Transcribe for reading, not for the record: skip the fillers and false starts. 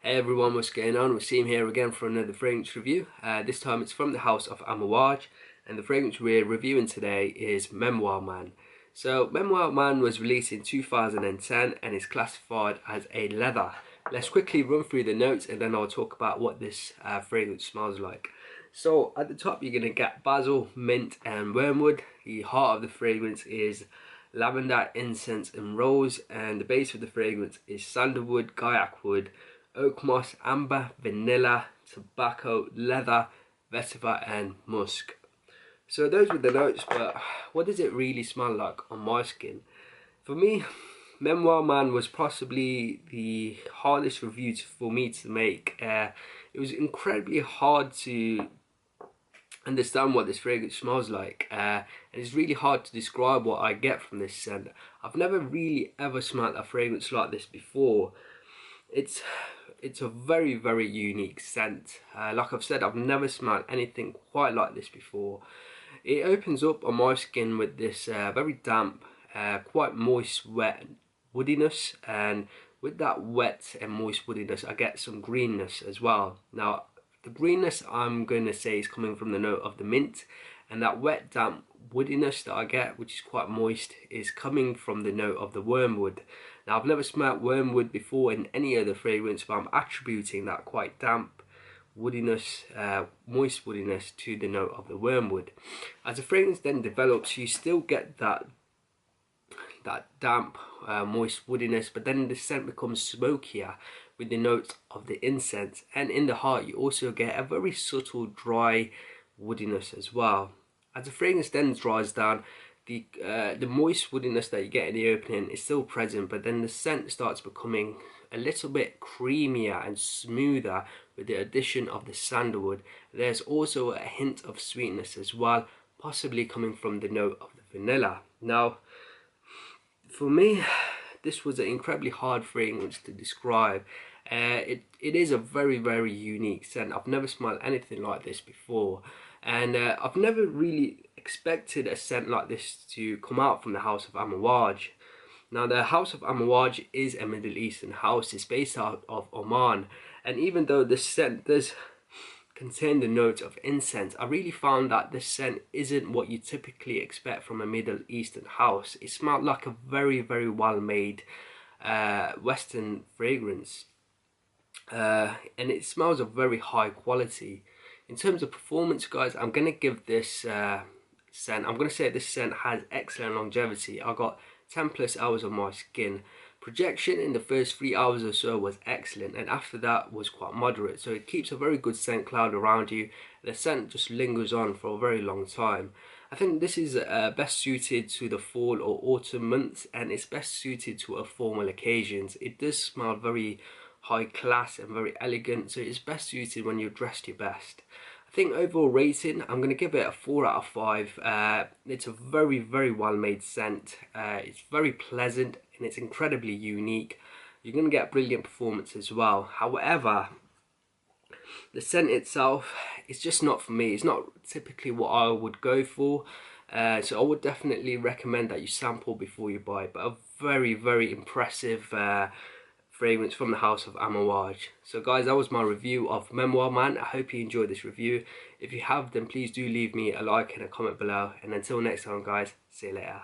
Hey everyone, what's going on? Waseem here again for another fragrance review. This time it's from the house of Amouage, and the fragrance we're reviewing today is Memoir Man. So Memoir Man was released in 2010 and is classified as a leather. Let's quickly run through the notes and then I'll talk about what this fragrance smells like. So at the top you're going to get basil, mint and wormwood. The heart of the fragrance is lavender, incense and rose, and the base of the fragrance is sandalwood, gaiac wood, oak moss, amber, vanilla, tobacco, leather, vetiver and musk. So those were the notes, but what does it really smell like on my skin? For me, Memoir Man was possibly the hardest review for me to make. It was incredibly hard to understand what this fragrance smells like, and it's really hard to describe what I get from this scent. I've never really ever smelled a fragrance like this before. It's a very unique scent. Like I've said, I've never smelled anything quite like this before. It opens up on my skin with this very damp, quite moist, wet woodiness, and with that wet and moist woodiness I get some greenness as well. Now the greenness I'm going to say is coming from the note of the mint, and that wet damp woodiness that I get, which is quite moist, is coming from the note of the wormwood. Now I've never smelled wormwood before in any other fragrance, but I'm attributing that quite damp woodiness, moist woodiness to the note of the wormwood. As the fragrance then develops, you still get that damp, moist woodiness, but then the scent becomes smokier with the notes of the incense, and in the heart you also get a very subtle dry woodiness as well. As the fragrance then dries down, the moist woodiness that you get in the opening is still present, but then the scent starts becoming a little bit creamier and smoother with the addition of the sandalwood. There's also a hint of sweetness as well, possibly coming from the note of the vanilla. Now for me, this was an incredibly hard fragrance to describe. It is a very unique scent. I've never smelled anything like this before, and I've never really expected a scent like this to come out from the house of Amouage. Now the house of Amouage is a Middle Eastern house. It's based out of Oman, and even though the scent does contain the note of incense, I really found that this scent isn't what you typically expect from a Middle Eastern house. It smelled like a very well made Western fragrance, and it smells of very high quality. In terms of performance, guys, I'm gonna give this scent, I'm gonna say this scent has excellent longevity. I got 10+ hours on my skin. Projection in the first 3 hours or so was excellent, and after that was quite moderate, so it keeps a very good scent cloud around you. The scent just lingers on for a very long time. I think this is best suited to the fall or autumn months, and it's best suited to formal occasions. It does smell very high class and very elegant, so it's best suited when you're dressed your best. I think overall rating, I'm going to give it a 4 out of 5. It's a very well made scent. It's very pleasant and it's incredibly unique. You're going to get brilliant performance as well. However, the scent itself is just not for me. It's not typically what I would go for. So I would definitely recommend that you sample before you buy. But a very impressive fragrance from the house of Amouage. So guys, that was my review of Memoir Man. I hope you enjoyed this review. If you have, then please do leave me a like and a comment below. And until next time, guys, see you later.